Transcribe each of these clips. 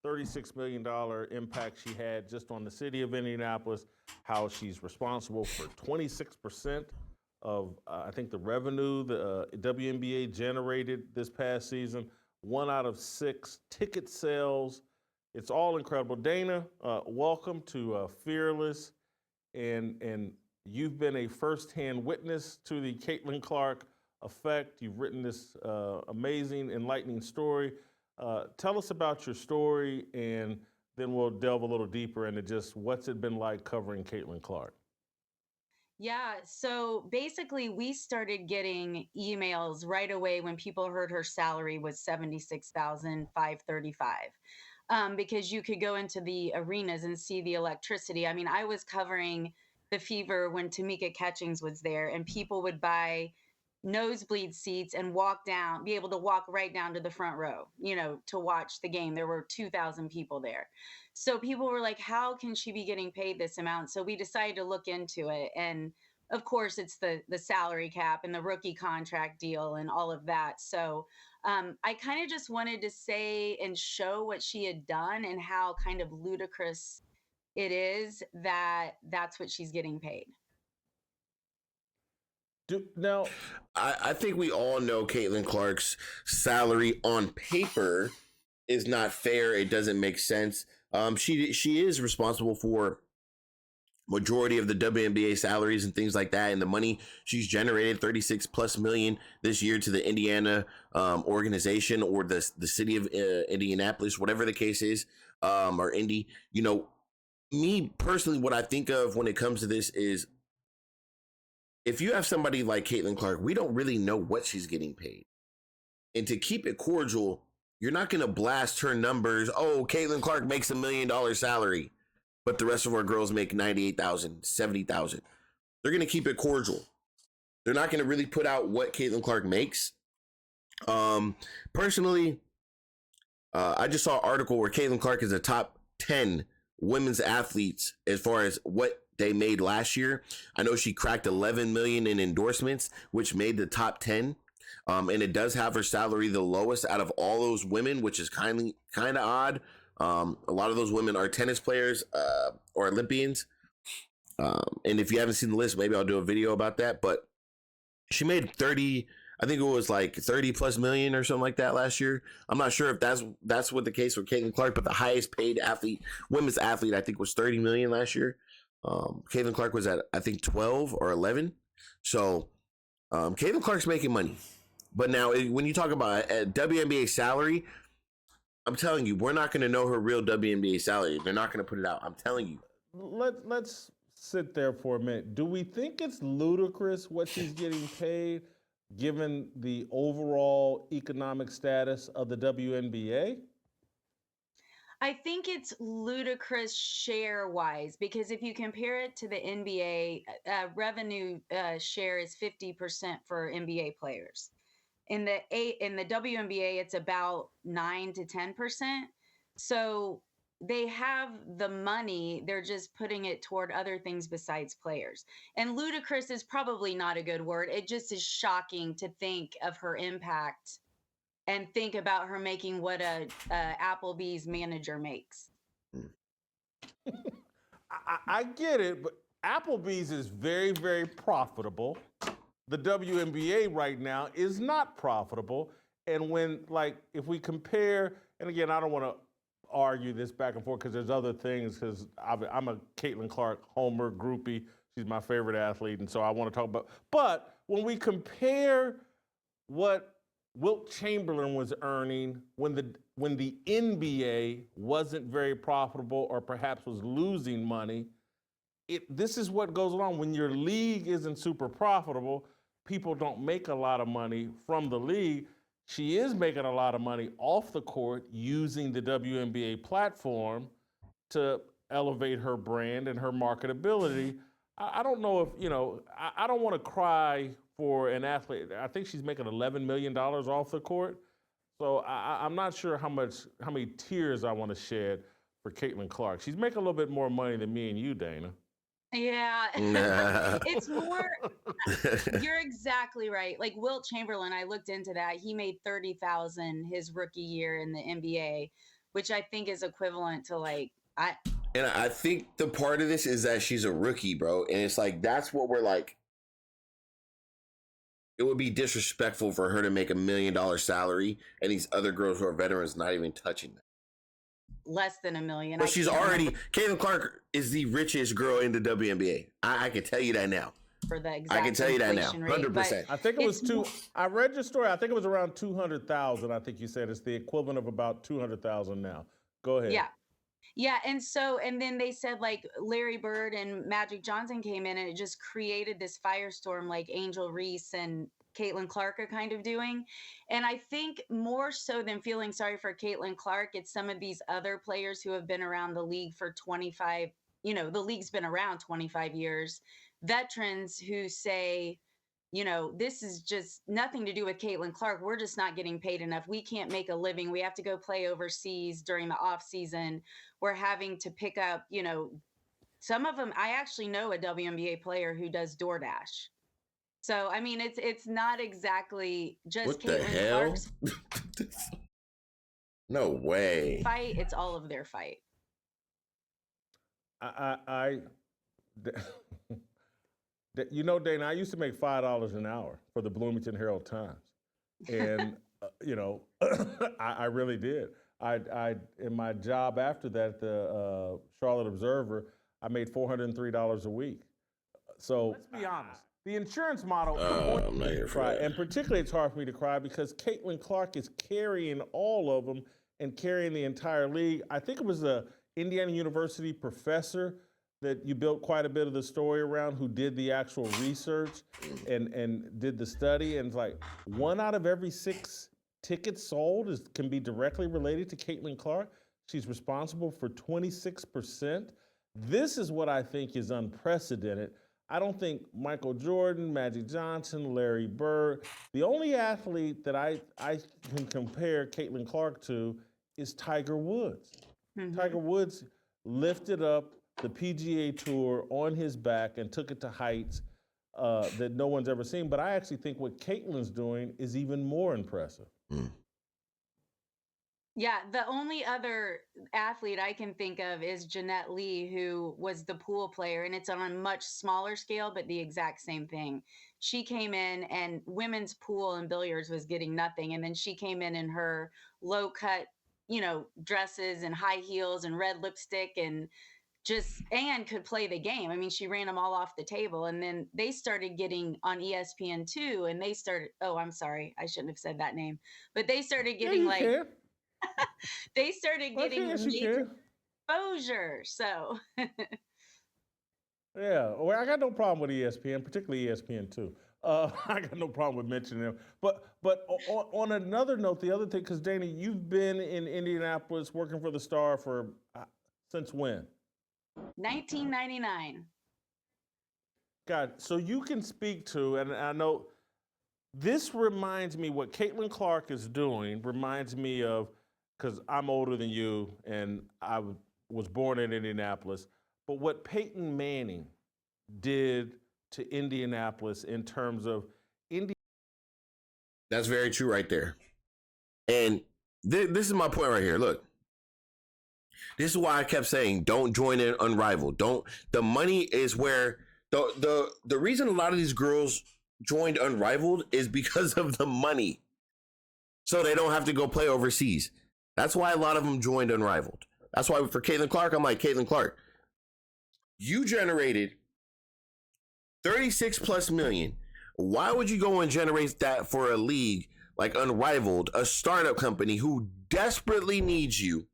$36 million impact she had just on the city of Indianapolis, how she's responsible for 26% of, I think, the revenue the WNBA generated this past season, 1 out of 6 ticket sales. It's all incredible. Dana, welcome to Fearless, and you've been a firsthand witness to the Caitlin Clark effect. You've written this amazing, enlightening story. Tell us about your story, and then we'll delve a little deeper into just what's it been like covering Caitlin Clark. Yeah, so basically, we started getting emails right away when people heard her salary was 76,535. Because you could go into the arenas and see the electricity. I mean, I was covering the Fever when Tamika Catchings was there, and people would buy nosebleed seats and be able to walk right down to the front row, to watch the game. There were 2,000 people there. So people were like, how can she be getting paid this amount? So we decided to look into it. And of course, it's the salary cap and the rookie contract deal and all of that. So I kind of just wanted to say and show what she had done and how kind of ludicrous it is that that's what she's getting paid. Now, I think we all know Caitlin Clark's salary on paper is not fair. It doesn't make sense. She is responsible for majority of the WNBA salaries and things like that, and the money she's generated, 36 plus million this year to the Indiana organization, or the city of Indianapolis, whatever the case is, or Indy. Me personally, what I think of when it comes to this is, if you have somebody like Caitlin Clark, we don't really know what she's getting paid. And to keep it cordial, you're not going to blast her numbers. Oh, Caitlin Clark makes $1 million salary, but the rest of our girls make 98,000, 70,000. They're going to keep it cordial. They're not going to really put out what Caitlin Clark makes. Personally, I just saw an article where Caitlin Clark is a top 10 women's athletes as far as what they made last year. I know she cracked 11 million in endorsements, which made the top 10. And it does have her salary the lowest out of all those women, which is kind of odd. A lot of those women are tennis players or Olympians. And if you haven't seen the list, maybe I'll do a video about that. But she made 30, I think it was like 30 plus million or something like that last year. I'm not sure if that's what the case for Caitlin Clark, but the highest paid women's athlete, I think was 30 million last year. Caitlin Clark was at, I think, 12 or 11. So Caitlin Clark's making money. But now when you talk about a WNBA salary, I'm telling you, we're not going to know her real WNBA salary. They're not going to put it out. I'm telling you. Let's sit there for a minute. Do we think it's ludicrous what she's getting paid, given the overall economic status of the WNBA? I think it's ludicrous share-wise, because if you compare it to the NBA, revenue share is 50% for NBA players. In the WNBA, it's about 9 to 10%. So they have the money, they're just putting it toward other things besides players. And ludicrous is probably not a good word. It just is shocking to think of her impact and think about her making what a Applebee's manager makes. I get it, but Applebee's is very, very profitable. The WNBA right now is not profitable. And if we compare, and again, I don't want to argue this back and forth because there's other things, because I'm a Caitlin Clark homer groupie. She's my favorite athlete, and so I want to talk about. But when we compare what Wilt Chamberlain was earning when the NBA wasn't very profitable or perhaps was losing money, this is what goes on. When your league isn't super profitable, people don't make a lot of money from the league. She is making a lot of money off the court using the WNBA platform to elevate her brand and her marketability. I don't know if, I don't want to cry for an athlete. I think she's making $11 million off the court. So I'm not sure how many tears I want to shed for Caitlin Clark. She's making a little bit more money than me and you, Dana. Yeah, it's more, you're exactly right. Like Wilt Chamberlain, I looked into that. He made 30,000 his rookie year in the NBA. which I think is equivalent to like And I think the part of this is that she's a rookie, bro. And it's like, that's what we're like. It would be disrespectful for her to make $1 million salary and these other girls who are veterans not even touching that. less than $1 million. But she's already, Caitlin Clark is the richest girl in the WNBA. I can tell you that now. For the exact I can tell you that now, inflation rate, 100%. I think it was I read your story. I think it was around 200,000. I think you said it's the equivalent of about 200,000 now. Go ahead. Yeah. And then they said like Larry Bird and Magic Johnson came in and it just created this firestorm like Angel Reese and Caitlin Clark are kind of doing. And I think more so than feeling sorry for Caitlin Clark, it's some of these other players who have been around the league for 25, the league's been around 25 years, veterans who say, this is just nothing to do with Caitlin Clark. We're just not getting paid enough. We can't make a living. We have to go play overseas during the off season. We're having to pick up, some of them. I actually know a WNBA player who does DoorDash. So, I mean, it's not exactly just What the Caitlin hell? Clark's No way. fight. It's all of their fight. Dana, I used to make $5 an hour for the Bloomington Herald Times, and I really did. I in my job after that, the Charlotte Observer, I made $403 a week. So let's be honest. The insurance model, I'm not here for that. and particularly it's hard for me to cry because Caitlin Clark is carrying all of them and carrying the entire league. I think it was a Indiana University professor that you built quite a bit of the story around who did the actual research and did the study. And it's like 1 out of every 6 tickets sold can be directly related to Caitlin Clark. She's responsible for 26%. This is what I think is unprecedented. I don't think Michael Jordan, Magic Johnson, Larry Bird, the only athlete that I can compare Caitlin Clark to is Tiger Woods. Mm-hmm. Tiger Woods lifted up the PGA Tour on his back and took it to heights that no one's ever seen. But I actually think what Caitlin's doing is even more impressive. Mm. Yeah, the only other athlete I can think of is Jeanette Lee, who was the pool player, and it's on a much smaller scale, but the exact same thing. She came in and women's pool and billiards was getting nothing. And then she came in her low cut, dresses and high heels and red lipstick and could play the game. I mean, she ran them all off the table. And then they started getting on ESPN2 and I'm sorry, I shouldn't have said that name, but they started getting they started getting exposure. So yeah, well, I got no problem with ESPN, particularly ESPN2. I got no problem with mentioning them. But on another note, the other thing, because Dana, you've been in Indianapolis working for the Star for since when? 1999. God, so you can speak to, and I know this reminds me, what Caitlin Clark is doing reminds me of, because I'm older than you and I was born in Indianapolis, but what Peyton Manning did to Indianapolis in terms of That's very true right there. And this is my point right here. Look, this is why I kept saying, don't join in Unrivaled. The money is where the reason a lot of these girls joined Unrivaled is because of the money. So they don't have to go play overseas. That's why a lot of them joined Unrivaled. That's why for Caitlin Clark, I'm like, Caitlin Clark, you generated 36 plus million. Why would you go and generate that for a league like Unrivaled, a startup company who desperately needs you,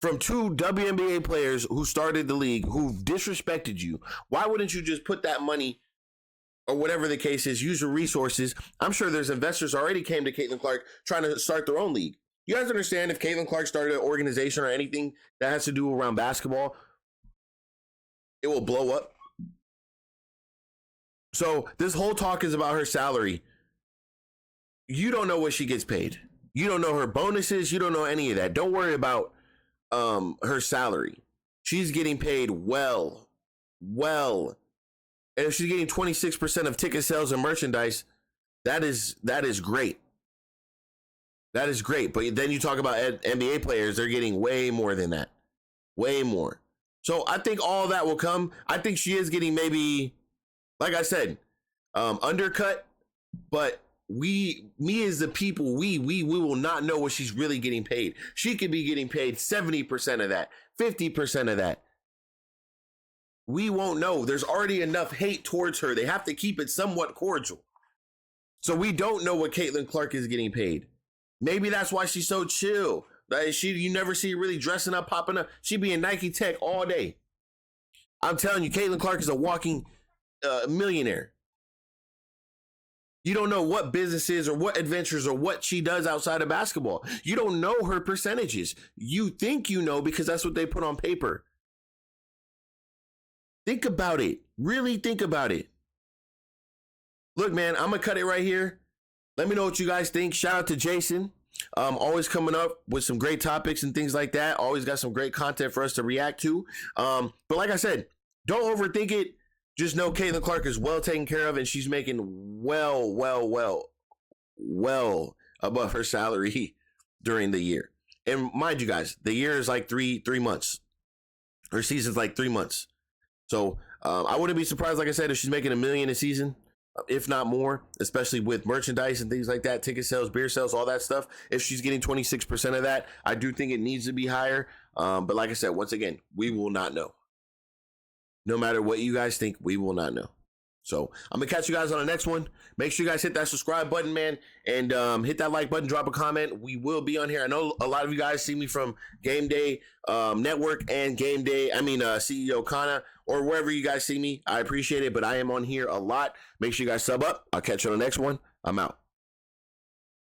from 2 WNBA players who started the league, who've disrespected you? Why wouldn't you just put that money, or whatever the case is, use your resources? I'm sure there's investors already came to Caitlin Clark trying to start their own league. You guys understand, if Caitlin Clark started an organization or anything that has to do around basketball, it will blow up. So this whole talk is about her salary. You don't know what she gets paid. You don't know her bonuses. You don't know any of that. Don't worry about her salary. She's getting paid well. And if she's getting 26% of ticket sales and merchandise, that is great. That is great. But then you talk about NBA players, they're getting way more than that. Way more. So I think all that will come. I think she is getting maybe, like I said, undercut, but me as the people, we will not know what she's really getting paid. She could be getting paid 70% of that, 50% of that. We won't know. There's already enough hate towards her. They have to keep it somewhat cordial. So we don't know what Caitlin Clark is getting paid. Maybe that's why she's so chill. Like you never see her really dressing up, popping up. She be in Nike Tech all day. I'm telling you, Caitlin Clark is a walking millionaire. You don't know what businesses or what adventures or what she does outside of basketball. You don't know her percentages. You think you know because that's what they put on paper. Think about it. Really think about it. Look, man, I'm going to cut it right here. Let me know what you guys think. Shout out to Jason. Always coming up with some great topics and things like that. Always got some great content for us to react to. But like I said, don't overthink it. Just know Caitlin Clark is well taken care of, and she's making well above her salary during the year. And mind you guys, the year is like three months. Her season's like 3 months. So I wouldn't be surprised, like I said, if she's making $1 million a season, if not more, especially with merchandise and things like that, ticket sales, beer sales, all that stuff. If she's getting 26% of that, I do think it needs to be higher. But like I said, once again, we will not know. No matter what you guys think, we will not know. So I'm going to catch you guys on the next one. Make sure you guys hit that subscribe button, man, and hit that like button, drop a comment. We will be on here. I know a lot of you guys see me from GameDay Network and GameDay, CEO Kana, or wherever you guys see me. I appreciate it, but I am on here a lot. Make sure you guys sub up. I'll catch you on the next one. I'm out.